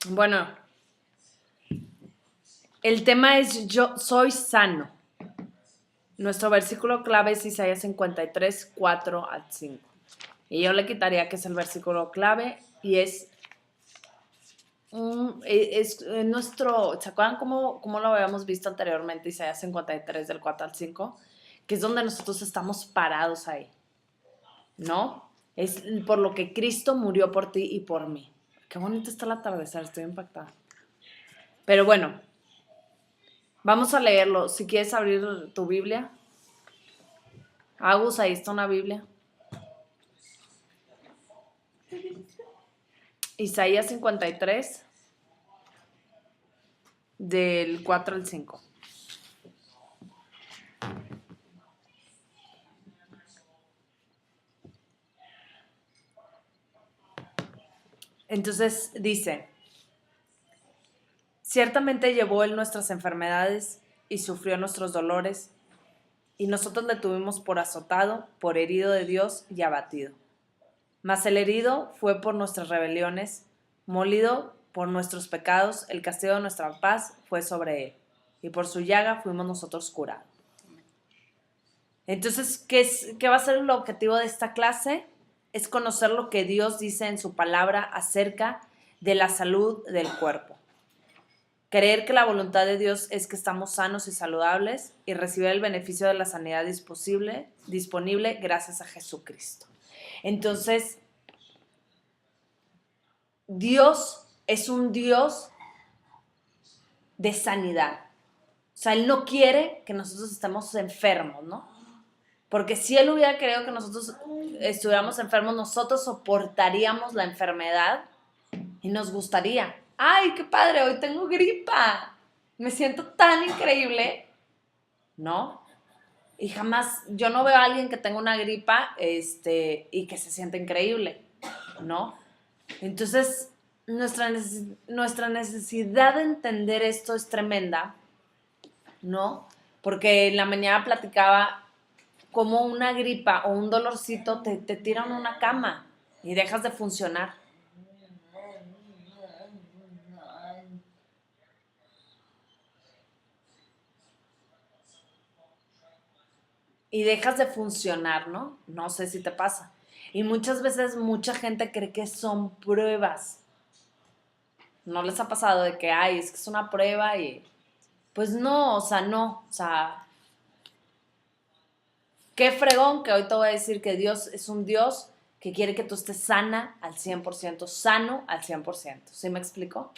Bueno, el tema es yo soy sano. Nuestro versículo clave es Isaías 53, 4 al 5. Y yo le quitaría que es el versículo clave y es nuestro, ¿se acuerdan cómo lo habíamos visto anteriormente? Isaías 53 del 4 al 5, que es donde nosotros estamos parados ahí, ¿no? Es por lo que Cristo murió por ti y por mí. Qué bonito está el atardecer, estoy impactada. Pero bueno, vamos a leerlo. Si quieres abrir tu Biblia. Agus, ahí está una Biblia. Isaías 53, del 4 al 5. Entonces dice, ciertamente llevó él nuestras enfermedades y sufrió nuestros dolores, y nosotros le tuvimos por azotado, por herido de Dios y abatido. Mas el herido fue por nuestras rebeliones, molido por nuestros pecados, el castigo de nuestra paz fue sobre él, y por su llaga fuimos nosotros curados. Entonces, ¿qué va a ser el objetivo de esta clase? Es conocer lo que Dios dice en su palabra acerca de la salud del cuerpo. Creer que la voluntad de Dios es que estamos sanos y saludables y recibir el beneficio de la sanidad disponible gracias a Jesucristo. Entonces, Dios es un Dios de sanidad. O sea, Él no quiere que nosotros estemos enfermos, ¿no? Porque si Él hubiera querido que nosotros estuviéramos enfermos, nosotros soportaríamos la enfermedad y nos gustaría. ¡Ay, qué padre! Hoy tengo gripa. Me siento tan increíble, ¿no? Y jamás, yo no veo a alguien que tenga una gripa y que se sienta increíble, ¿no? Entonces, nuestra necesidad de entender esto es tremenda, ¿no? Porque en la mañana platicaba cómo una gripa o un dolorcito te tiran a una cama y dejas de funcionar. Y dejas de funcionar, ¿no? No sé si te pasa. Y muchas veces mucha gente cree que son pruebas. ¿No les ha pasado de que, ay, es que es una prueba y... Pues no, o sea, qué fregón que hoy te voy a decir que Dios es un Dios que quiere que tú estés sana al 100%, sano al 100%. ¿Sí me explico? O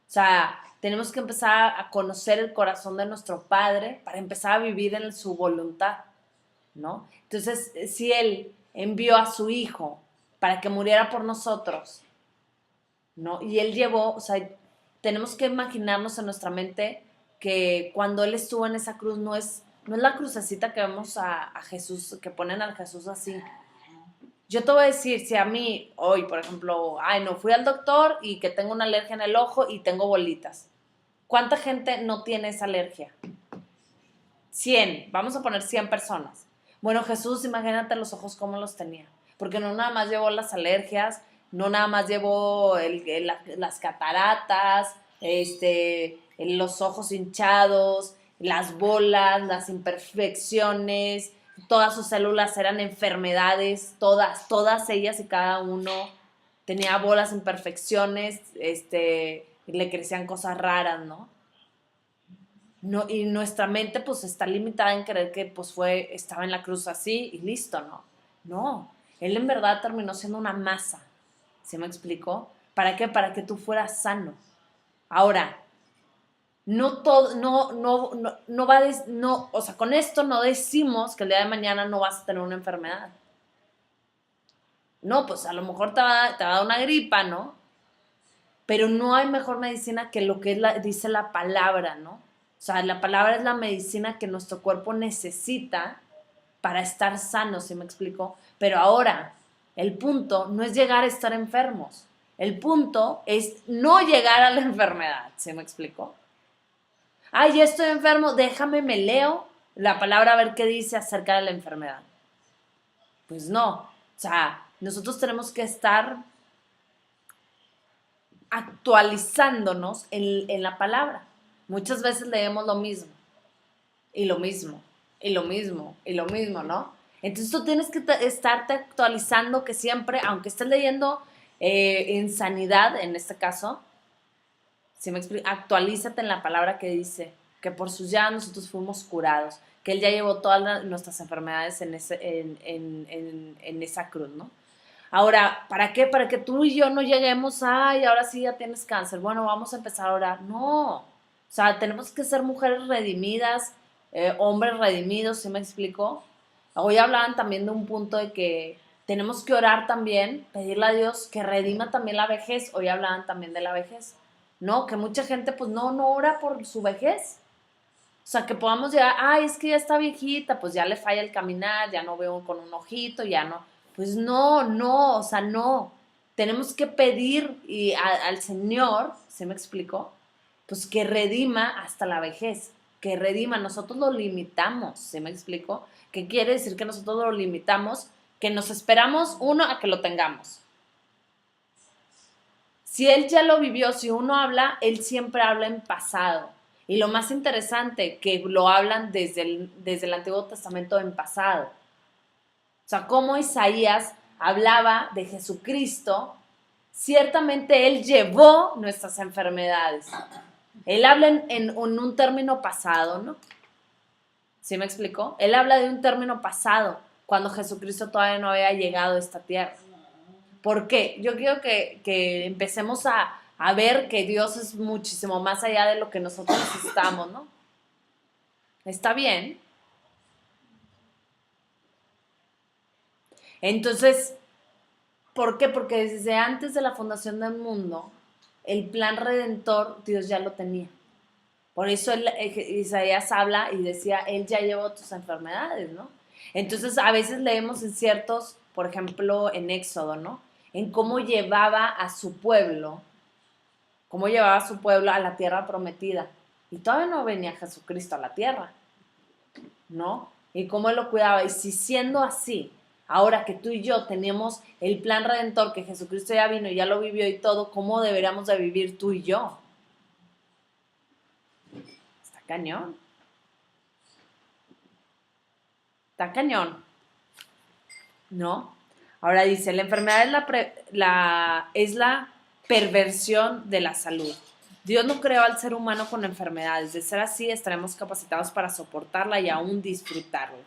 sea, tenemos que empezar a conocer el corazón de nuestro Padre para empezar a vivir en su voluntad, ¿no? Entonces, si Él envió a su Hijo para que muriera por nosotros, ¿no? Y Él llevó, o sea, tenemos que imaginarnos en nuestra mente que cuando Él estuvo en esa cruz no es la crucecita que vemos a Jesús, que ponen al Jesús así. Yo te voy a decir, si a mí hoy, por ejemplo, ay, no fui al doctor y que tengo una alergia en el ojo y tengo bolitas. ¿Cuánta gente no tiene esa alergia? 100, vamos a poner 100 personas. Bueno, Jesús, imagínate los ojos cómo los tenía. Porque no nada más llevó las alergias, no nada más llevó las cataratas, los ojos hinchados, las bolas, las imperfecciones, todas sus células eran enfermedades, todas ellas y cada uno tenía bolas, imperfecciones, le crecían cosas raras, ¿no? No, y nuestra mente pues está limitada en creer que pues estaba en la cruz así y listo, ¿no? No, él en verdad terminó siendo una masa, ¿sí me explicó? ¿Para qué? Para que tú fueras sano. Ahora, no todo, no va o sea, con esto no decimos que el día de mañana no vas a tener una enfermedad. No, pues a lo mejor te va a dar una gripa, ¿no? Pero no hay mejor medicina que lo que dice la palabra, ¿no? O sea, la palabra es la medicina que nuestro cuerpo necesita para estar sano, ¿sí me explico? Pero ahora, el punto no es llegar a estar enfermos. El punto es no llegar a la enfermedad, ¿sí me explico? Ay, ya estoy enfermo, déjame, me leo la palabra a ver qué dice acerca de la enfermedad. Pues no, o sea, nosotros tenemos que estar actualizándonos en la palabra. Muchas veces leemos lo mismo, y lo mismo, y lo mismo, y lo mismo, ¿no? Entonces tú tienes que estarte actualizando, que siempre, aunque estés leyendo en sanidad, en este caso, ¿sí me explico? Actualízate en la palabra que dice que por sus llagas nosotros fuimos curados, que Él ya llevó todas nuestras enfermedades en esa cruz, ¿no? Ahora, ¿para qué? Para que tú y yo no lleguemos, ay, ahora sí ya tienes cáncer, bueno, vamos a empezar a orar. No, o sea, tenemos que ser mujeres redimidas, hombres redimidos, ¿sí me explico? Hoy hablaban también de un punto de que tenemos que orar también, pedirle a Dios que redima también la vejez. Hoy hablaban también de la vejez, ¿no? Que mucha gente pues no ora por su vejez. O sea, que podamos llegar, ay, es que ya está viejita, pues ya le falla el caminar, ya no veo con un ojito, ya no. Pues no, o sea, no. Tenemos que pedir al Señor, ¿se me explicó? Pues que redima hasta la vejez, que redima. Nosotros lo limitamos, ¿se me explicó? ¿Qué quiere decir que nosotros lo limitamos? Que nos esperamos, uno, a que lo tengamos. Si Él ya lo vivió, si uno habla, Él siempre habla en pasado. Y lo más interesante, que lo hablan desde el Antiguo Testamento en pasado. O sea, como Isaías hablaba de Jesucristo, ciertamente Él llevó nuestras enfermedades. Él habla en un término pasado, ¿no? ¿Sí me explicó? Él habla de un término pasado, cuando Jesucristo todavía no había llegado a esta tierra. ¿Por qué? Yo quiero que empecemos a ver que Dios es muchísimo más allá de lo que nosotros necesitamos, ¿no? ¿Está bien? Entonces, ¿por qué? Porque desde antes de la fundación del mundo, el plan redentor Dios ya lo tenía. Por eso Isaías habla y decía, Él ya llevó tus enfermedades, ¿no? Entonces, a veces leemos en ciertos, por ejemplo, en Éxodo, ¿no? En cómo llevaba a su pueblo a la tierra prometida. Y todavía no venía Jesucristo a la tierra, ¿no? Y cómo Él lo cuidaba. Y si siendo así, ahora que tú y yo tenemos el plan redentor, que Jesucristo ya vino y ya lo vivió y todo, ¿cómo deberíamos de vivir tú y yo? Está cañón. Está cañón, ¿no? Ahora dice, la enfermedad es la perversión de la salud. Dios no creó al ser humano con enfermedades. De ser así, estaremos capacitados para soportarla y aún disfrutarla.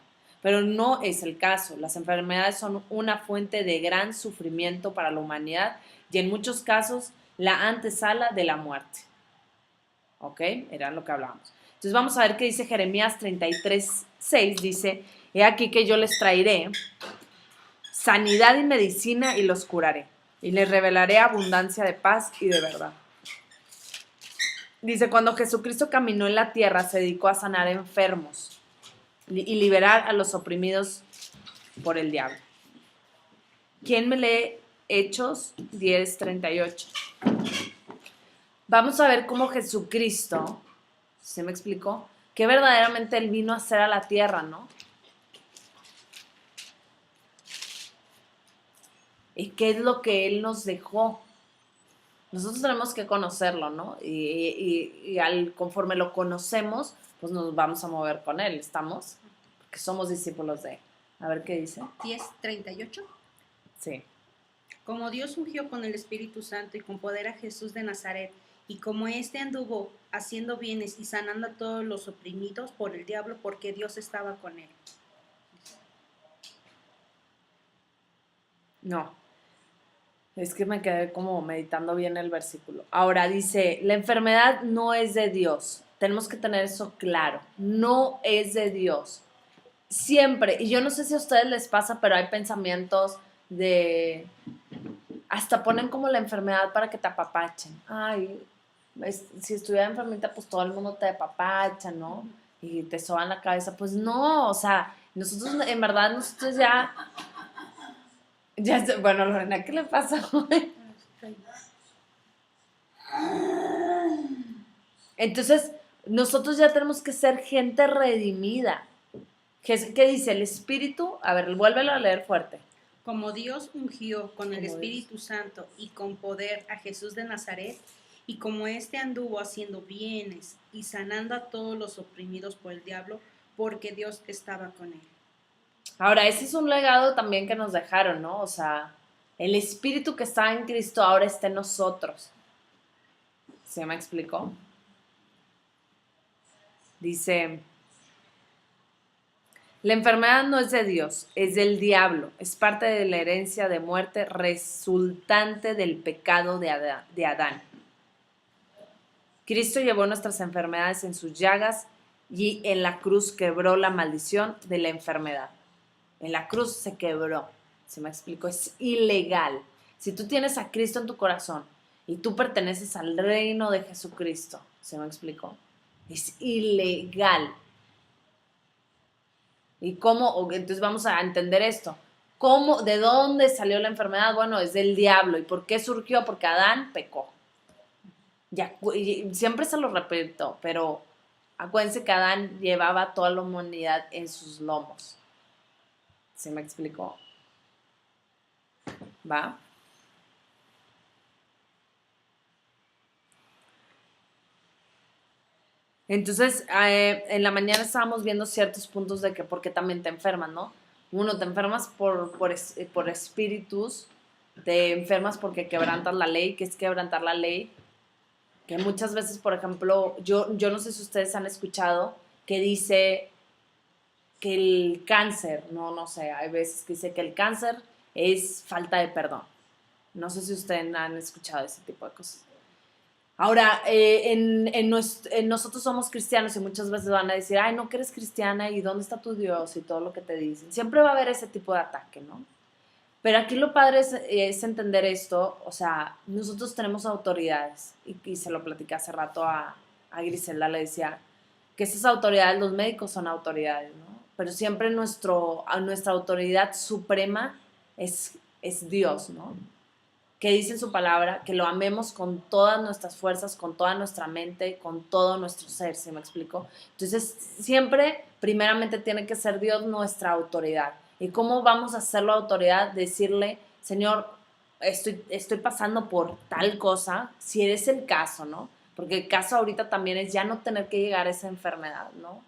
Pero no es el caso. Las enfermedades son una fuente de gran sufrimiento para la humanidad y en muchos casos la antesala de la muerte. ¿Ok? Era lo que hablábamos. Entonces vamos a ver qué dice Jeremías 33:6. Dice, he aquí que yo les traeré sanidad y medicina y los curaré. Y les revelaré abundancia de paz y de verdad. Dice, cuando Jesucristo caminó en la tierra, se dedicó a sanar enfermos y liberar a los oprimidos por el diablo. ¿Quién me lee Hechos 10:38? Vamos a ver cómo Jesucristo, ¿se me explicó? Que verdaderamente Él vino a hacer a la tierra, ¿no? ¿Y qué es lo que Él nos dejó? Nosotros tenemos que conocerlo, ¿no? Y conforme lo conocemos, pues nos vamos a mover con Él, ¿estamos? Porque somos discípulos de Él. A ver qué dice. 10:38. Sí. Como Dios ungió con el Espíritu Santo y con poder a Jesús de Nazaret, y como éste anduvo haciendo bienes y sanando a todos los oprimidos por el diablo, porque Dios estaba con él. No. Es que me quedé como meditando bien el versículo. Ahora dice, la enfermedad no es de Dios. Tenemos que tener eso claro. No es de Dios. Siempre, y yo no sé si a ustedes les pasa, pero hay pensamientos de... Hasta ponen como la enfermedad para que te apapachen. Ay, si estuviera enfermita, pues todo el mundo te apapacha, ¿no? Y te soban la cabeza. Pues no, o sea, nosotros, en verdad, nosotros ya... Bueno, Lorena, ¿qué le pasa hoy? Entonces, nosotros ya tenemos que ser gente redimida. ¿Qué dice el Espíritu? A ver, vuélvelo a leer fuerte. Como Dios ungió con el Como Espíritu Santo y con poder a Jesús de Nazaret, y como éste anduvo haciendo bienes y sanando a todos los oprimidos por el diablo, porque Dios estaba con él. Ahora, ese es un legado también que nos dejaron, ¿no? O sea, el espíritu que está en Cristo ahora está en nosotros. ¿Se me explicó? Dice, la enfermedad no es de Dios, es del diablo, es parte de la herencia de muerte resultante del pecado de Adán. Cristo llevó nuestras enfermedades en sus llagas y en la cruz quebró la maldición de la enfermedad. En la cruz se quebró. ¿Se me explico? Es ilegal. Si tú tienes a Cristo en tu corazón y tú perteneces al reino de Jesucristo, ¿se me explicó? Es ilegal. ¿Y cómo? Entonces vamos a entender esto. ¿Cómo? ¿De dónde salió la enfermedad? Bueno, es del diablo. ¿Y por qué surgió? Porque Adán pecó. Ya, y siempre se lo repito, pero acuérdense que Adán llevaba toda la humanidad en sus lomos. ¿Se me explicó? ¿Va? Entonces, en la mañana estábamos viendo ciertos puntos de que por qué también te enfermas, ¿no? Uno, te enfermas por espíritus, te enfermas porque quebrantas la ley. ¿Qué es quebrantar la ley? Que muchas veces, por ejemplo, yo no sé si ustedes han escuchado que dice que el cáncer, no sé, hay veces que dice que el cáncer es falta de perdón. No sé si ustedes han escuchado ese tipo de cosas. Ahora, nosotros somos cristianos y muchas veces van a decir, ay, no que eres cristiana y dónde está tu Dios y todo lo que te dicen. Siempre va a haber ese tipo de ataque, ¿no? Pero aquí lo padre es entender esto, o sea, nosotros tenemos autoridades y se lo platicé hace rato a Griselda, le decía que esas autoridades, los médicos son autoridades, ¿no? Pero siempre nuestra autoridad suprema es Dios, ¿no? Que dice en su palabra que lo amemos con todas nuestras fuerzas, con toda nuestra mente, con todo nuestro ser, ¿sí me explico? Entonces, siempre, primeramente, tiene que ser Dios nuestra autoridad. ¿Y cómo vamos a hacerlo autoridad? Decirle, Señor, estoy pasando por tal cosa, si eres el caso, ¿no? Porque el caso ahorita también es ya no tener que llegar a esa enfermedad, ¿no?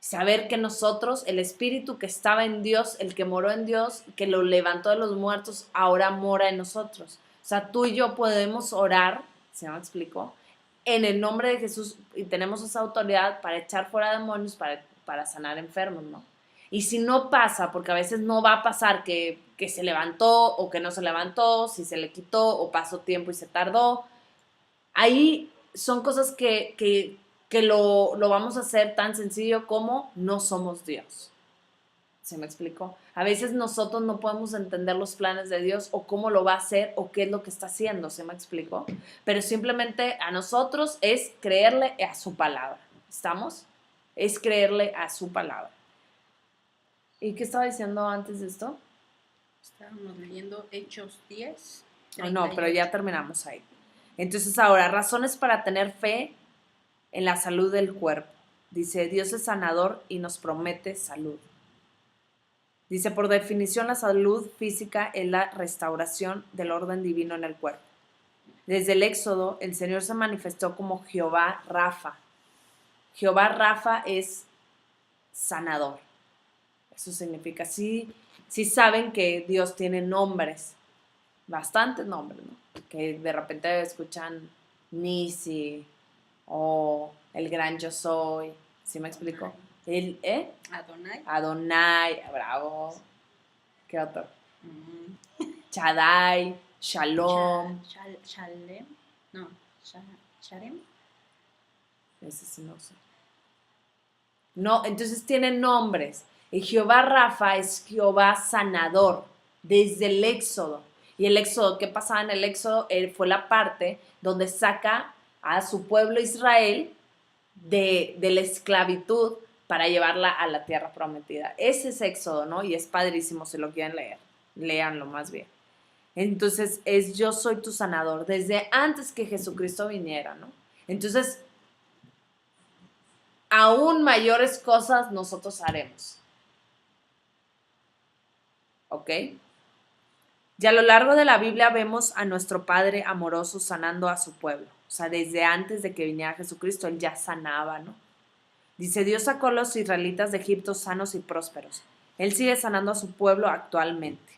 Saber que nosotros, el espíritu que estaba en Dios, el que moró en Dios, que lo levantó de los muertos, ahora mora en nosotros. O sea, tú y yo podemos orar, ¿se me explicó? En el nombre de Jesús y tenemos esa autoridad para echar fuera demonios, para sanar enfermos, ¿no? Y si no pasa, porque a veces no va a pasar que se levantó o que no se levantó, si se le quitó o pasó tiempo y se tardó, ahí son cosas que lo vamos a hacer tan sencillo como no somos Dios. ¿Se me explicó? A veces nosotros no podemos entender los planes de Dios o cómo lo va a hacer o qué es lo que está haciendo, ¿se me explicó? Pero simplemente a nosotros es creerle a su palabra. ¿Estamos? Es creerle a su palabra. ¿Y qué estaba diciendo antes de esto? Estábamos leyendo Hechos 10. Oh, no, pero ya terminamos ahí. Entonces ahora, razones para tener fe en la salud del cuerpo. Dice, Dios es sanador y nos promete salud. Dice, por definición, la salud física es la restauración del orden divino en el cuerpo. Desde el Éxodo, el Señor se manifestó como Jehová Rafa. Jehová Rafa es sanador. Eso significa, sí saben que Dios tiene nombres, bastantes nombres, ¿no? Que de repente escuchan Nisi o el gran yo soy. ¿Sí me explico? El, Adonai. Adonai, bravo. ¿Qué otro? Mm. Shaddai, Shalom. Shalem. No, Sharem. Ese sí no sé. No, entonces tienen nombres. Y Jehová Rafa es Jehová sanador desde el Éxodo. Y el Éxodo, ¿qué pasaba en el Éxodo? Fue la parte donde saca a su pueblo Israel de la esclavitud para llevarla a la tierra prometida. Ese es Éxodo, ¿no? Y es padrísimo si lo quieren leer. Léanlo más bien. Entonces es yo soy tu sanador desde antes que Jesucristo viniera, ¿no? Entonces, aún mayores cosas nosotros haremos. ¿Ok? Y a lo largo de la Biblia vemos a nuestro Padre amoroso sanando a su pueblo. O sea, desde antes de que viniera Jesucristo, Él ya sanaba, ¿no? Dice, Dios sacó a los israelitas de Egipto sanos y prósperos. Él sigue sanando a su pueblo actualmente.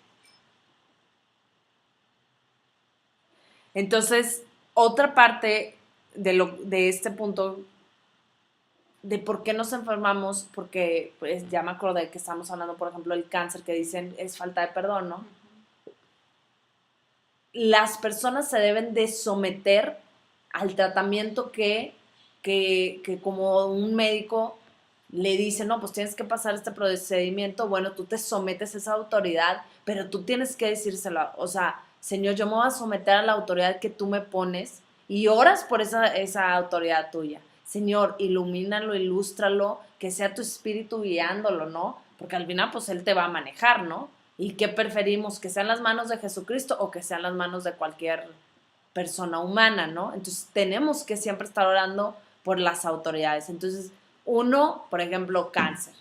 Entonces, otra parte de este punto de por qué nos enfermamos, porque pues ya me acordé que estamos hablando, por ejemplo, del cáncer, que dicen es falta de perdón, ¿no? Las personas se deben de someter al tratamiento que como un médico le dice, no, pues tienes que pasar este procedimiento, bueno, tú te sometes a esa autoridad, pero tú tienes que decírselo, o sea, Señor, yo me voy a someter a la autoridad que tú me pones y oras por esa autoridad tuya. Señor, ilumínalo, ilústralo, que sea tu espíritu guiándolo, ¿no? Porque al final, pues Él te va a manejar, ¿no? ¿Y qué preferimos? ¿Que sean las manos de Jesucristo o que sean las manos de cualquier persona humana, ¿no? Entonces tenemos que siempre estar orando por las autoridades. Entonces, uno, por ejemplo, cáncer.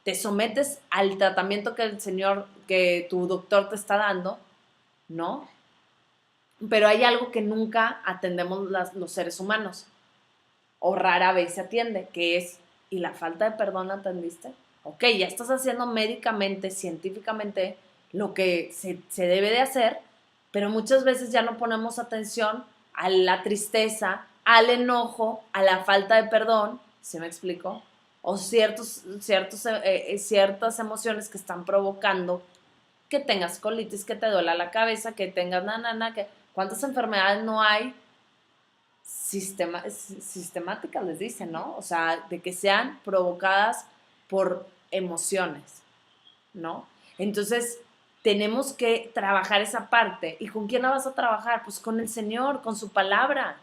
Te sometes al tratamiento que el Señor, que tu doctor te está dando, ¿no? Pero hay algo que nunca atendemos los seres humanos, o rara vez se atiende, que es, ¿y la falta de perdón la atendiste? Ok, ya estás haciendo médicamente, científicamente, lo que se debe de hacer, pero muchas veces ya no ponemos atención a la tristeza, al enojo, a la falta de perdón, ¿sí me explico? O ciertas emociones que están provocando que tengas colitis, que te duela la cabeza, que tengas nanana, que cuántas enfermedades no hay sistemáticas, les dicen, ¿no? O sea, de que sean provocadas por emociones, ¿no? Entonces, tenemos que trabajar esa parte. ¿Y con quién la vas a trabajar? Pues con el Señor, con su palabra,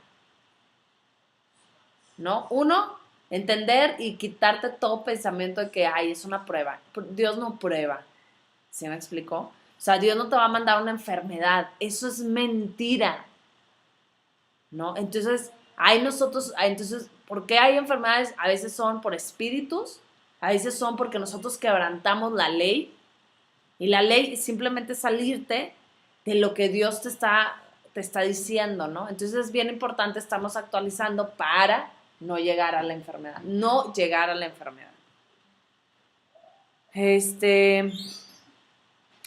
¿no? Uno, entender y quitarte todo pensamiento de que, ay, es una prueba. Dios no prueba, ¿sí me explicó? O sea, Dios no te va a mandar una enfermedad. Eso es mentira, ¿no? Entonces, entonces, ¿por qué hay enfermedades? A veces son por espíritus, a veces son porque nosotros quebrantamos la ley, y la ley es simplemente salirte de lo que Dios te está diciendo, ¿no? Entonces es bien importante estarnos actualizando para no llegar a la enfermedad, no llegar a la enfermedad.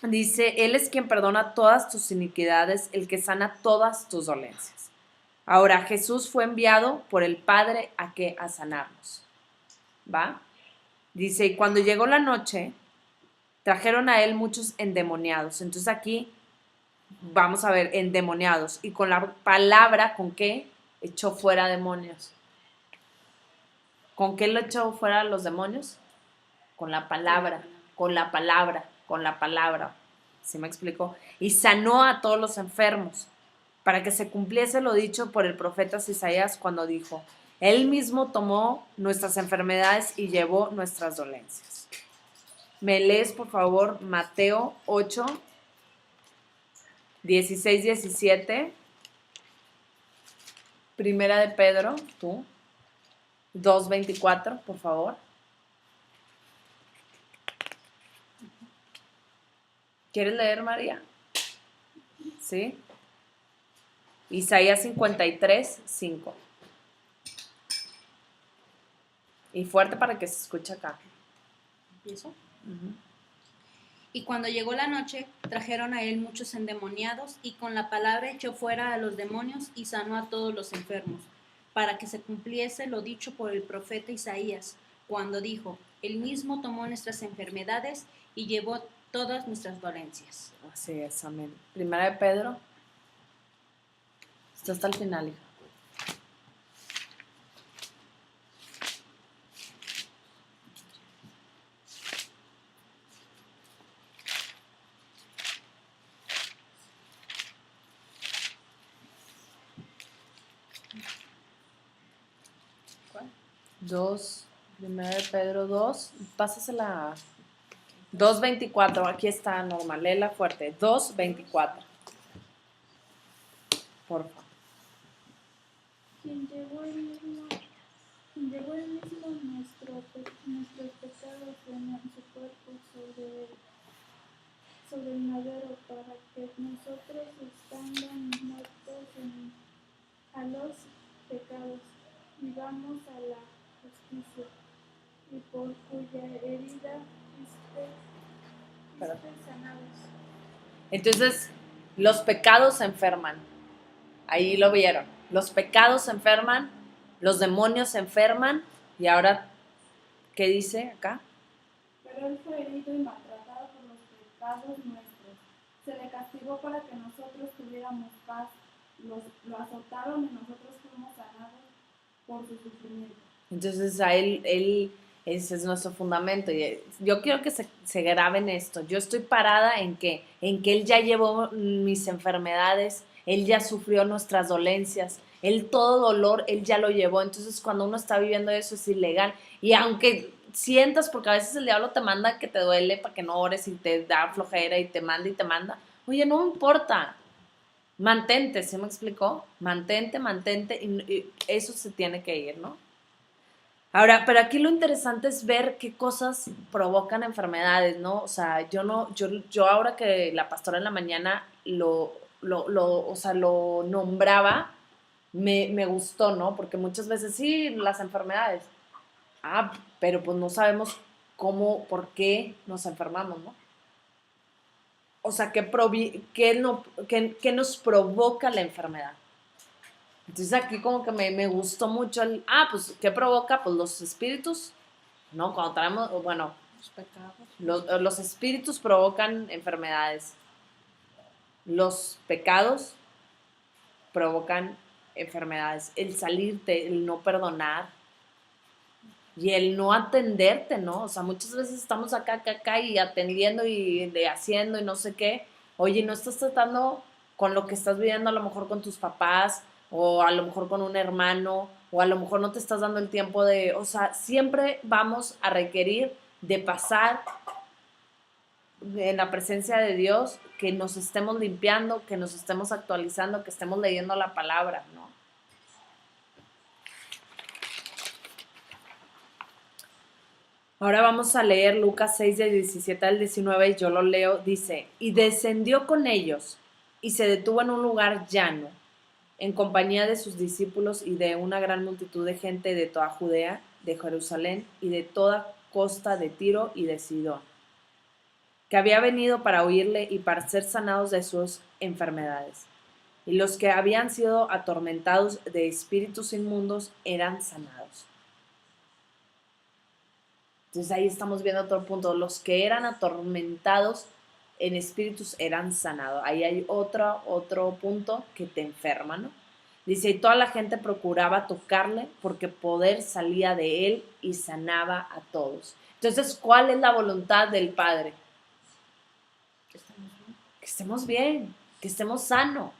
Dice, Él es quien perdona todas tus iniquidades, el que sana todas tus dolencias. Ahora, Jesús fue enviado por el Padre a sanarnos. ¿Va? Dice, y cuando llegó la noche, trajeron a él muchos endemoniados. Entonces aquí vamos a ver, endemoniados. Y con la palabra, ¿con qué? Echó fuera demonios. ¿Con qué lo echó fuera los demonios? Con la palabra, con la palabra, con la palabra. ¿Sí me explicó? Y sanó a todos los enfermos, para que se cumpliese lo dicho por el profeta Isaías cuando dijo, Él mismo tomó nuestras enfermedades y llevó nuestras dolencias. ¿Me lees, por favor, Mateo 8, 16, 17? Primera de Pedro, tú. 2, 24, por favor. ¿Quieres leer, María? ¿Sí? Isaías 53, 5. Y fuerte para que se escuche acá. ¿Empiezo? Y cuando llegó la noche, trajeron a él muchos endemoniados, y con la palabra echó fuera a los demonios y sanó a todos los enfermos, para que se cumpliese lo dicho por el profeta Isaías, cuando dijo, Él mismo tomó nuestras enfermedades y llevó todas nuestras dolencias. Así es, amén. Primera de Pedro. Está hasta el final, hija. ¿Cuál? 2, Primera de Pedro 2, pásasela. 2:24, aquí está normal, léela fuerte. 2:24. Por favor. Quien llevó el mismo nuestros pecados en su cuerpo sobre el madero para que nos los pecados y vamos a la justicia, y por cuya herida fuisteis sanados. Entonces, los pecados enferman. Ahí lo vieron. Los pecados enferman, los demonios enferman. Y ahora, ¿qué dice acá? Pero él fue herido y maltratado por los pecados nuestros. Se le castigó para que nosotros tuviéramos paz. Lo azotaron y nosotros fuimos sanados por su sufrimiento. Entonces, a él ese es nuestro fundamento. Y yo quiero que se graben esto. Yo estoy parada en que Él ya llevó mis enfermedades, Él ya sufrió nuestras dolencias, Él todo dolor, Él ya lo llevó. Entonces, cuando uno está viviendo eso es ilegal. Y aunque sientas, porque a veces el diablo te manda que te duele para que no ores y te da flojera y te manda. Oye, no me importa. Mantente, ¿sí me explicó? Mantente y eso se tiene que ir, ¿no? Ahora, pero aquí lo interesante es ver qué cosas provocan enfermedades, ¿no? O sea, yo ahora que la pastora en la mañana o sea, lo nombraba, me gustó, ¿no? Porque muchas veces sí, las enfermedades. Ah, pero pues no sabemos cómo, por qué nos enfermamos, ¿no? O sea, qué nos provoca la enfermedad. Entonces aquí como que me gustó mucho pues, ¿qué provoca? Pues los espíritus, ¿no? Cuando traemos, bueno, Los pecados. los espíritus provocan enfermedades. Los pecados provocan enfermedades. El salirte, el no perdonar y el no atenderte, ¿no? O sea, muchas veces estamos acá y atendiendo y haciendo y no sé qué. Oye, no estás tratando con lo que estás viviendo a lo mejor con tus papás o a lo mejor con un hermano o a lo mejor no te estás dando el tiempo o sea, siempre vamos a requerir de pasar en la presencia de Dios, que nos estemos limpiando, que nos estemos actualizando, que estemos leyendo la palabra, ¿no? Ahora vamos a leer Lucas 6, de 17 al 19, y yo lo leo, dice, y descendió con ellos, y se detuvo en un lugar llano, en compañía de sus discípulos y de una gran multitud de gente de toda Judea, de Jerusalén y de toda costa de Tiro y de Sidón, que había venido para oírle y para ser sanados de sus enfermedades. Y los que habían sido atormentados de espíritus inmundos eran sanados. Entonces ahí estamos viendo otro punto. Los que eran atormentados en espíritus eran sanados. Ahí hay otro punto que te enferma, ¿no? Dice, y toda la gente procuraba tocarle porque poder salía de él y sanaba a todos. Entonces, ¿cuál es la voluntad del Padre? Que estemos bien, que estemos sanos.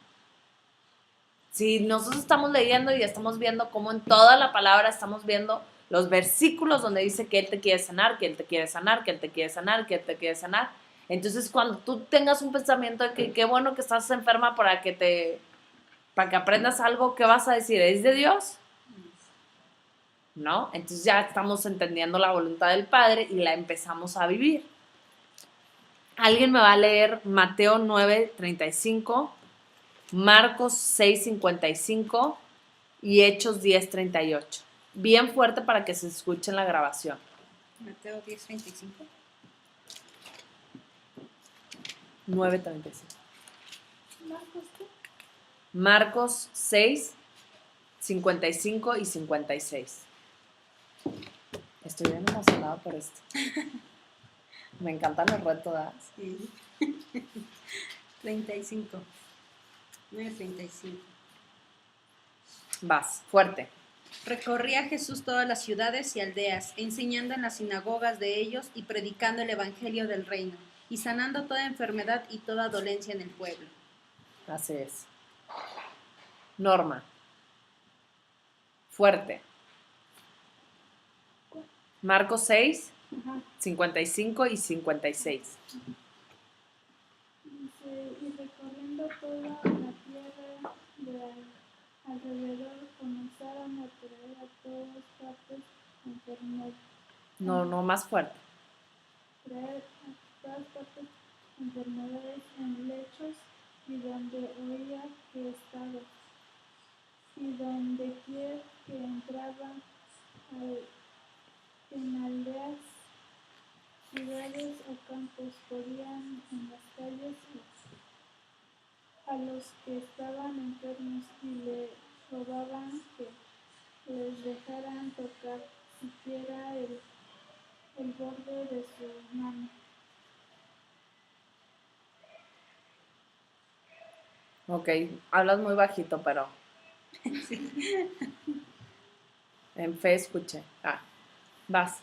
Si nosotros estamos leyendo y estamos viendo cómo en toda la palabra estamos viendo los versículos donde dice que Él te quiere sanar, que Él te quiere sanar, que Él te quiere sanar, que Él te quiere sanar. Entonces, cuando tú tengas un pensamiento de que qué bueno que estás enferma para que aprendas algo, ¿qué vas a decir? ¿Es de Dios? ¿No? Entonces ya estamos entendiendo la voluntad del Padre y la empezamos a vivir. Alguien me va a leer Mateo 9:35, Marcos 6:55 y Hechos 10:38. Bien fuerte para que se escuche en la grabación. Mateo 10:35. 9:35. Marcos, ¿qué? Marcos 6:55 y 56. Estoy bien emocionada por esto. Me encantan los retos, ¿verdad? Sí. 35. 9:35. Vas, fuerte. Recorría Jesús todas las ciudades y aldeas, enseñando en las sinagogas de ellos y predicando el evangelio del reino, y sanando toda enfermedad y toda dolencia en el pueblo. Así es. Norma. Fuerte. Marcos 6, Ajá. 55 y 56. Dice, y recorriendo toda la tierra de alrededor comenzaron a traer a todas partes enfermos, No, más fuerte. traer a todas partes enfermedades en lechos y donde oía que estaba. Y donde quiera que entraba, en aldeas, ciudades o campos, podían en las calles a los que estaban enfermos y le rogaban que les dejaran tocar siquiera el borde de su mano. Ok, hablas muy bajito, pero en fe escuché. Vas.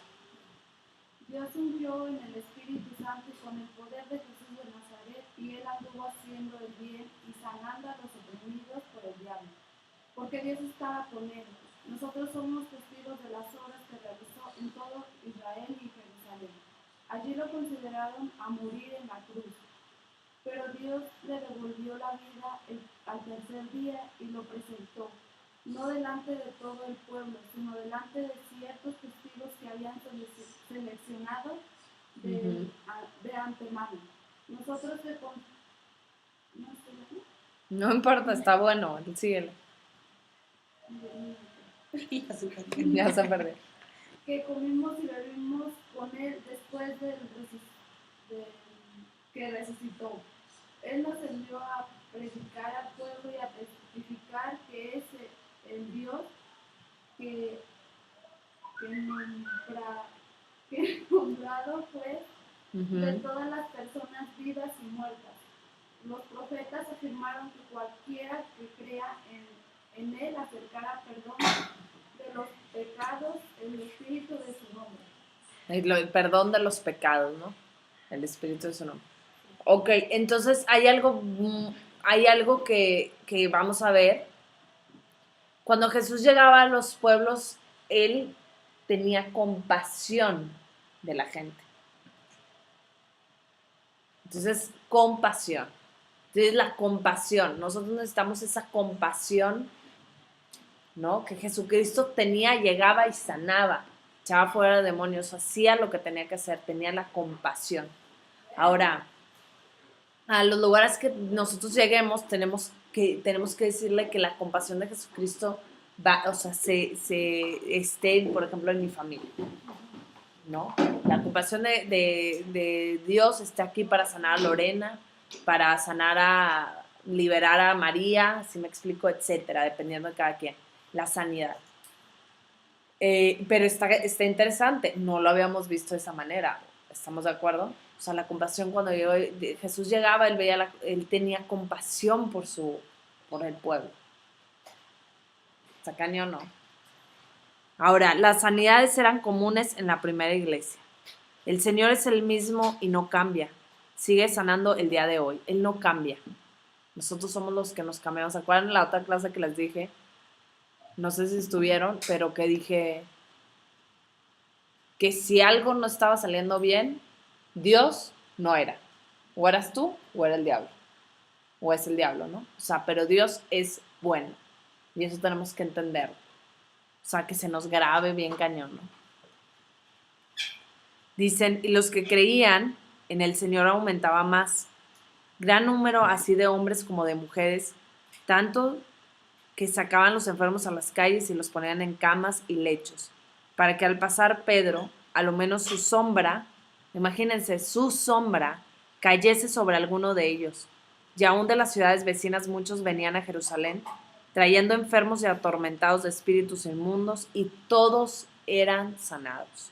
Dios ungió en el Espíritu Santo y con el poder de Jesús de Nazaret, y él anduvo haciendo el bien y sanando a los oprimidos por el diablo, porque Dios estaba con él. Nosotros somos testigos de las obras que realizó en todo Israel y Jerusalén. Allí lo consideraron a morir en la cruz, pero Dios le devolvió la vida al tercer día y lo presentó, no delante de todo el pueblo, sino delante de ciertos testigos que habían seleccionado de antemano. Nosotros ¿no estoy aquí? No importa, está bueno, síguele. Ya se perdió. Que comimos y bebimos con él después que resucitó. Él nos envió a predicar al pueblo y a testificar que es el Dios que nombrado fue de todas las personas vivas y muertas. Los profetas afirmaron que cualquiera que crea en él acercará perdón de los pecados, el espíritu de su nombre. El perdón de los pecados, ¿no? El espíritu de su nombre. Ok, entonces hay algo que vamos a ver. Cuando Jesús llegaba a los pueblos, él tenía compasión de la gente. Entonces, compasión. Entonces, la compasión. Nosotros necesitamos esa compasión, ¿no? Que Jesucristo tenía, llegaba y sanaba, echaba fuera demonios, hacía lo que tenía que hacer, tenía la compasión. Ahora, a los lugares que nosotros lleguemos, tenemos que decirle que la compasión de Jesucristo va, o sea, se esté, por ejemplo, en mi familia, ¿no? La compasión de Dios está aquí para sanar a Lorena, para liberar a María, si me explico, etcétera, dependiendo de cada quien, la sanidad. Pero está interesante, no lo habíamos visto de esa manera, ¿estamos de acuerdo? O sea, la compasión cuando Jesús llegaba, él tenía compasión por el pueblo. ¿Está cañón o no? Ahora, las sanidades eran comunes en la primera iglesia. El Señor es el mismo y no cambia. Sigue sanando el día de hoy. Él no cambia. Nosotros somos los que nos cambiamos. ¿Se acuerdan de la otra clase que les dije? No sé si estuvieron, pero que dije que si algo no estaba saliendo bien, Dios no era. O eras tú o era el diablo. O es el diablo, ¿no? O sea, pero Dios es bueno. Y eso tenemos que entenderlo. O sea, que se nos grabe bien cañón, ¿no? Dicen, y los que creían en el Señor aumentaba más. Gran número así de hombres como de mujeres, tanto que sacaban los enfermos a las calles y los ponían en camas y lechos, para que al pasar Pedro, a lo menos su sombra, imagínense, su sombra, cayese sobre alguno de ellos. Y aún de las ciudades vecinas muchos venían a Jerusalén, trayendo enfermos y atormentados de espíritus inmundos, y todos eran sanados.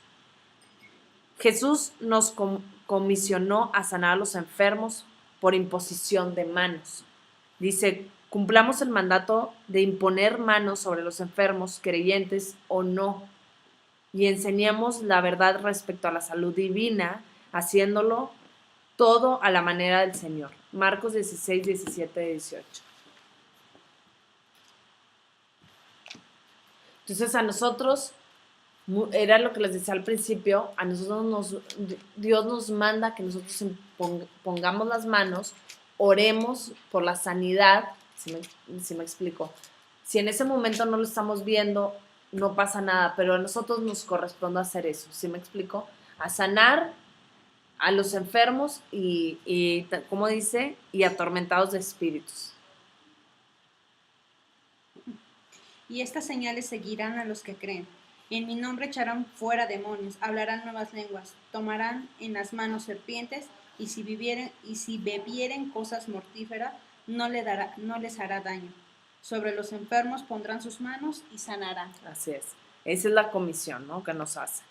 Jesús nos comisionó a sanar a los enfermos por imposición de manos. Dice, cumplamos el mandato de imponer manos sobre los enfermos, creyentes o no, y enseñemos la verdad respecto a la salud divina, haciéndolo todo a la manera del Señor. Marcos 16, 17, 18. Entonces a nosotros, era lo que les decía al principio, a nosotros Dios nos manda que nosotros pongamos las manos, oremos por la sanidad, si me explico. Si en ese momento no lo estamos viendo, no pasa nada, pero a nosotros nos corresponde hacer eso, ¿sí me explico? A sanar a los enfermos y ¿cómo dice? Y atormentados de espíritus. Y estas señales seguirán a los que creen. En mi nombre echarán fuera demonios, hablarán nuevas lenguas, tomarán en las manos serpientes, y si bebieren cosas mortíferas, no les hará daño. Sobre los enfermos pondrán sus manos y sanarán. Así es. Esa es la comisión, ¿no?, que nos hace.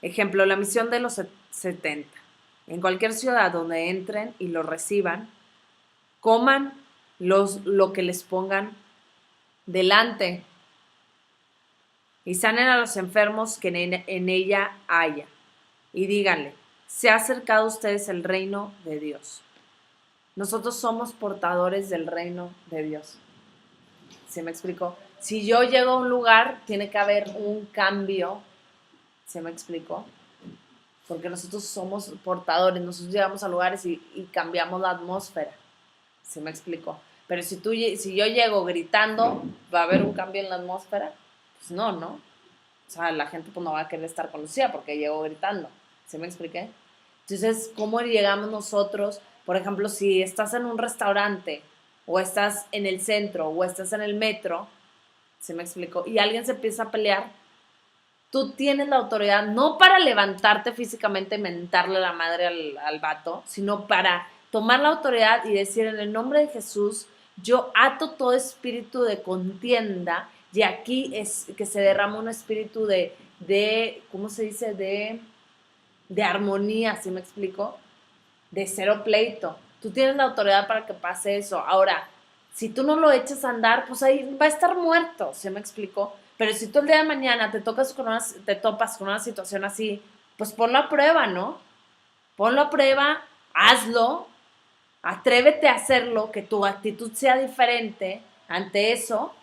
Ejemplo, la misión de los 70. En cualquier ciudad donde entren y lo reciban, coman lo que les pongan delante y sanen a los enfermos que en ella haya. Y díganle, se ha acercado a ustedes el reino de Dios. Nosotros somos portadores del reino de Dios. ¿Sí me explico? Si yo llego a un lugar, tiene que haber un cambio. ¿Sí me explico? Porque nosotros somos portadores, nosotros llegamos a lugares y cambiamos la atmósfera. ¿Sí me explico? Pero si yo llego gritando, ¿va a haber un cambio en la atmósfera? Pues no, ¿no? O sea, la gente pues no va a querer estar con Lucía porque llego gritando. ¿Sí me expliqué? Entonces, ¿cómo llegamos nosotros? Por ejemplo, si estás en un restaurante o estás en el centro o estás en el metro, ¿sí me explico? Y alguien se empieza a pelear, tú tienes la autoridad no para levantarte físicamente y mentarle la madre al vato, sino para tomar la autoridad y decir, en el nombre de Jesús, yo ato todo espíritu de contienda, y aquí es que se derrama un espíritu de ¿cómo se dice? De armonía, ¿sí me explico? De cero pleito. Tú tienes la autoridad para que pase eso. Ahora, si tú no lo echas a andar, pues ahí va a estar muerto, ¿sí me explico? Pero si tú el día de mañana te topas con una situación así, pues ponlo a prueba, ¿no? Ponlo a prueba, hazlo, atrévete a hacerlo, que tu actitud sea diferente ante eso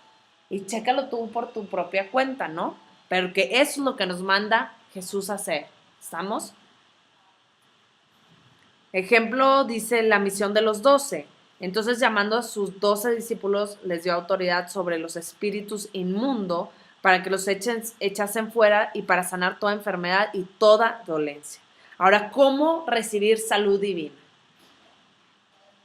y chécalo tú por tu propia cuenta, ¿no? Pero que eso es lo que nos manda Jesús a hacer. ¿Estamos? Ejemplo, dice la misión de los 12. Entonces, llamando a sus 12 discípulos, les dio autoridad sobre los espíritus inmundos para que los echasen fuera y para sanar toda enfermedad y toda dolencia. Ahora, ¿cómo recibir salud divina?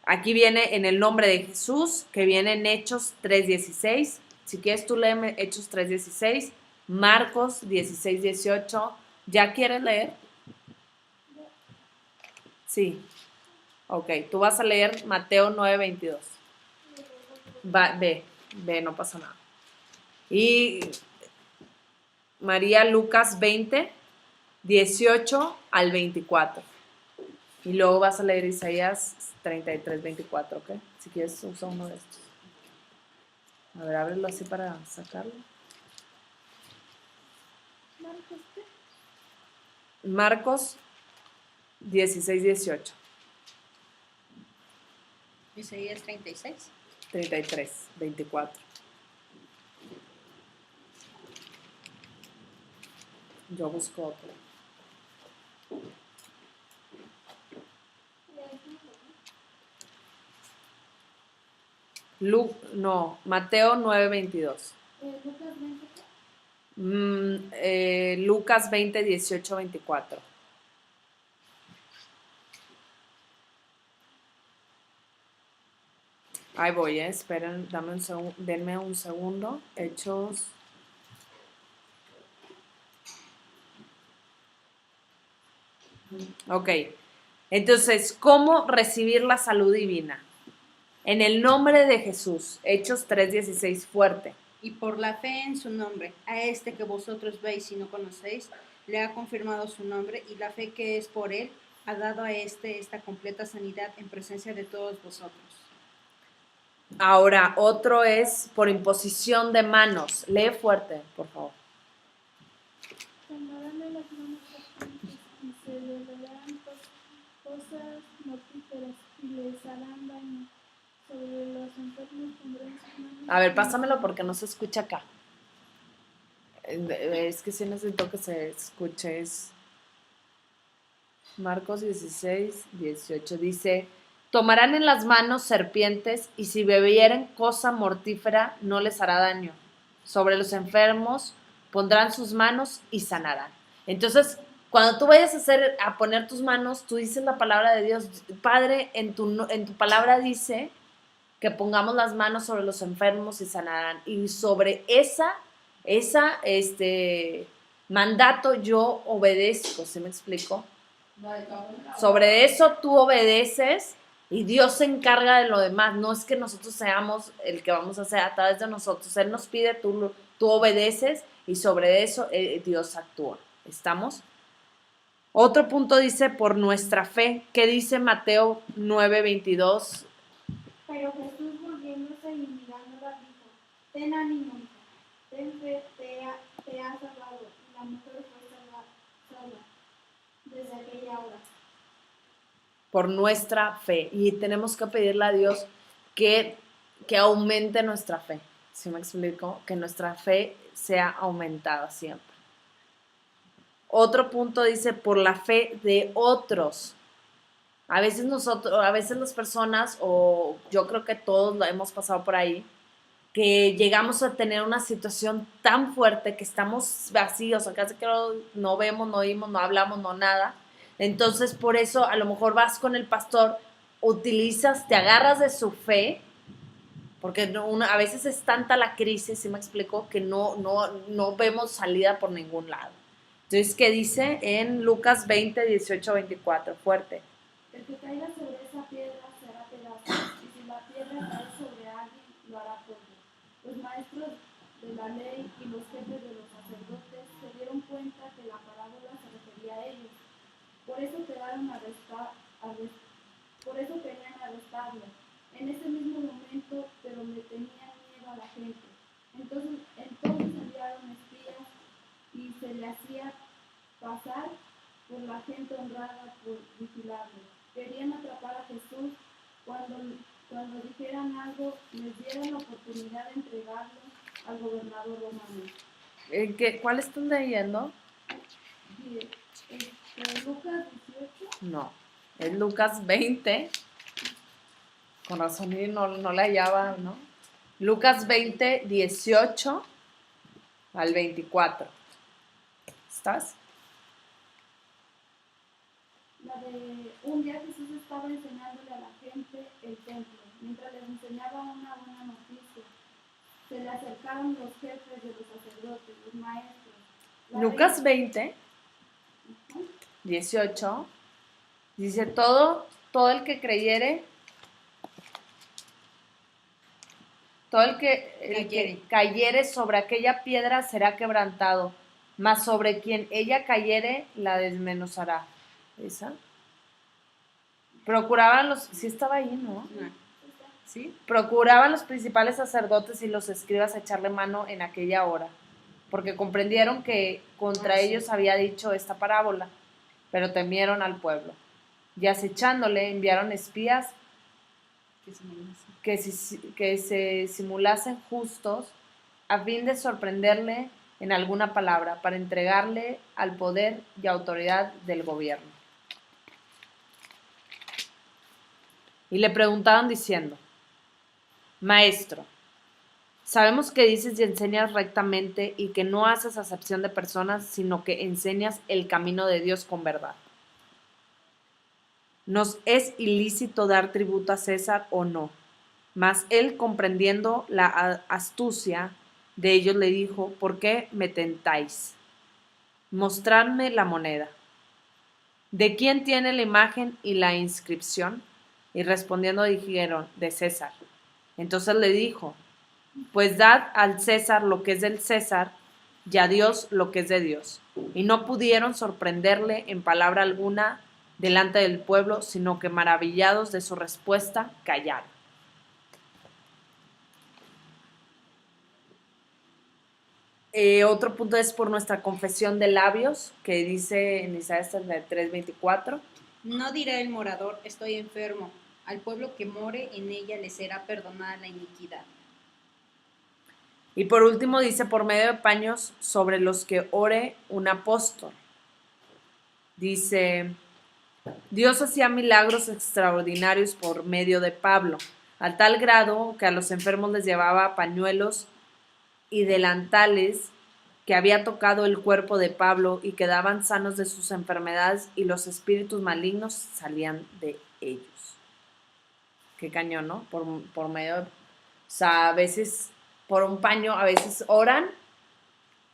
Aquí viene en el nombre de Jesús, que viene en Hechos 3:16. Si quieres, tú léeme Hechos 3:16, Marcos 16:18. ¿Ya quieres leer? Sí. Ok, tú vas a leer Mateo 9:22. Ve, no pasa nada. Y María, Lucas 20:18 al 24. Y luego vas a leer Isaías 33:24, ¿ok? Si quieres, usa uno de estos. A ver, ábrelo así para sacarlo. Marcos 16:18. Isaías 36. 33:24. Yo busco otro. Mateo 9:22. Lucas 20:18-24. Ahí voy, esperen, denme un segundo. Hechos. Ok, entonces, ¿cómo recibir la salud divina? En el nombre de Jesús, Hechos 3:16, fuerte. Y por la fe en su nombre, a este que vosotros veis y no conocéis, le ha confirmado su nombre, y la fe que es por él ha dado a esta completa sanidad en presencia de todos vosotros. Ahora, otro es por imposición de manos. Lee fuerte, por favor. Tomarán en las manos serpientes y se beberán cosas mortíferas y les harán daño. Sobre los enfermos pondrán sus manos. A ver, pásamelo porque no se escucha acá. Es que sí necesito que se escuche. Es Marcos 16:18. Dice, tomarán en las manos serpientes y si bebieren cosa mortífera no les hará daño. Sobre los enfermos pondrán sus manos y sanarán. Entonces, cuando tú vayas a poner tus manos, tú dices la palabra de Dios. Padre, en tu palabra dice que pongamos las manos sobre los enfermos y sanarán. Y sobre mandato yo obedezco, ¿sí me explico? Sobre eso tú obedeces y Dios se encarga de lo demás. No es que nosotros seamos el que vamos a hacer a través de nosotros. Él nos pide, tú obedeces y sobre eso Dios actúa. ¿Estamos? Otro punto dice por nuestra fe. ¿Qué dice Mateo 9:22? Pero Jesús volviéndose y mirándola dijo, ten ánimo, hija, ten fe, te ha salvado. Y la mujer fue salva desde aquella hora. Por nuestra fe. Y tenemos que pedirle a Dios que aumente nuestra fe. ¿Sí me explico? Que nuestra fe sea aumentada siempre. Otro punto dice por la fe de otros. A veces las personas, o yo creo que todos lo hemos pasado por ahí, que llegamos a tener una situación tan fuerte que estamos vacíos, o casi que no vemos, no oímos, no hablamos, no nada. Entonces, por eso, a lo mejor vas con el pastor, te agarras de su fe, porque a veces es tanta la crisis, ¿sí me explico? Que no vemos salida por ningún lado. Entonces, ¿qué dice en Lucas 20:18-24? Fuerte. El que caiga sobre esa piedra será pedazos, y si la piedra cae sobre alguien, lo hará polvo. Los maestros de la ley y los jefes de los sacerdotes se dieron cuenta que la parábola se refería a ellos. Por eso querían arrestarlo. En ese mismo momento, pero le tenían miedo a la gente. Entonces enviaron espías y se le hacía pasar por la gente honrada por vigilarlo. Querían atrapar a Jesús cuando dijeran algo, les dieran la oportunidad de entregarlo al gobernador romano. ¿Cuál están leyendo? Lucas 18. No, es Lucas 20. Con razón no la hallaba, ¿no? Lucas 20:18-24. ¿Estás? La de un día Jesús estaba enseñándole a la gente el templo. Mientras les enseñaba una buena noticia, se le acercaron los jefes de los sacerdotes, los maestros. Lucas 20:18 dice, todo el que creyere, que cayere sobre aquella piedra será quebrantado, mas sobre quien ella cayere la desmenuzará. ¿Esa? Sí estaba ahí, ¿no? ¿Sí? Procuraban los principales sacerdotes y los escribas echarle mano en aquella hora, porque comprendieron que contra ellos había dicho esta parábola, pero temieron al pueblo. Y acechándole enviaron espías que se simulasen justos a fin de sorprenderle en alguna palabra para entregarle al poder y autoridad del gobierno. Y le preguntaban diciendo, Maestro, sabemos que dices y enseñas rectamente y que no haces acepción de personas, sino que enseñas el camino de Dios con verdad. ¿Nos es ilícito dar tributo a César o no? Mas él, comprendiendo la astucia de ellos, le dijo, ¿por qué me tentáis? Mostradme la moneda. ¿De quién tiene la imagen y la inscripción? Y respondiendo dijeron, de César. Entonces le dijo, pues dad al César lo que es del César y a Dios lo que es de Dios. Y no pudieron sorprenderle en palabra alguna delante del pueblo, sino que maravillados de su respuesta, callaron. Otro punto es por nuestra confesión de labios, que dice en Isaías 33:24. No dirá el morador, estoy enfermo. Al pueblo que more en ella le será perdonada la iniquidad. Y por último dice, por medio de paños sobre los que ore un apóstol. Dice, Dios hacía milagros extraordinarios por medio de Pablo, al tal grado que a los enfermos les llevaba pañuelos y delantales que había tocado el cuerpo de Pablo y quedaban sanos de sus enfermedades y los espíritus malignos salían de ellos. ¿Ok? qué cañón, ¿no? Por medio, o sea, a veces por un paño, a veces oran,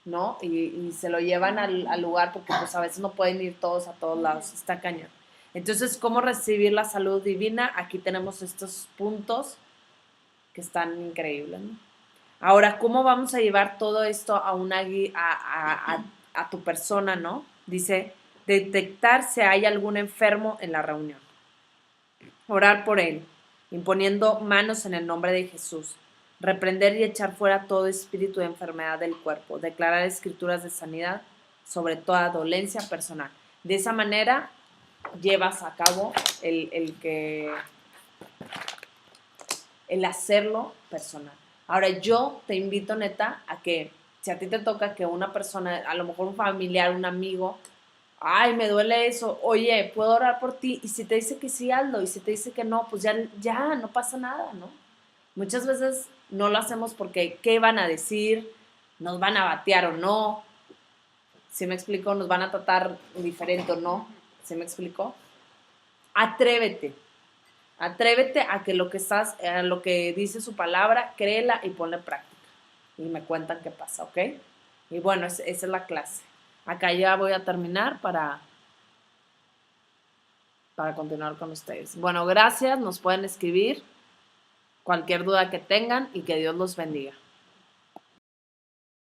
¿no? Y se lo llevan al lugar porque pues a veces no pueden ir todos a todos lados, está cañón. Entonces, ¿cómo recibir la salud divina? Aquí tenemos estos puntos que están increíbles, ¿no? Ahora, ¿cómo vamos a llevar todo esto a a tu persona, ¿no? Dice, detectar si hay algún enfermo en la reunión. Orar por él, imponiendo manos en el nombre de Jesús. Reprender y echar fuera todo espíritu de enfermedad del cuerpo. Declarar escrituras de sanidad sobre toda dolencia personal. De esa manera llevas a cabo el hacerlo personal. Ahora yo te invito, neta, a que si a ti te toca que una persona, a lo mejor un familiar, un amigo, ay, me duele eso, oye, ¿puedo orar por ti? Y si te dice que sí, hazlo, y si te dice que no, pues ya no pasa nada, ¿no? Muchas veces no lo hacemos porque, ¿qué van a decir? ¿Nos van a batear o no? ¿Sí me explico? ¿Nos van a tratar diferente o no? ¿Sí me explico? Atrévete. Atrévete a que a lo que dice su palabra, créela y ponla en práctica. Y me cuentan qué pasa, ¿ok? Y bueno, esa es la clase. Acá ya voy a terminar para continuar con ustedes. Bueno, gracias. Nos pueden escribir cualquier duda que tengan y que Dios los bendiga.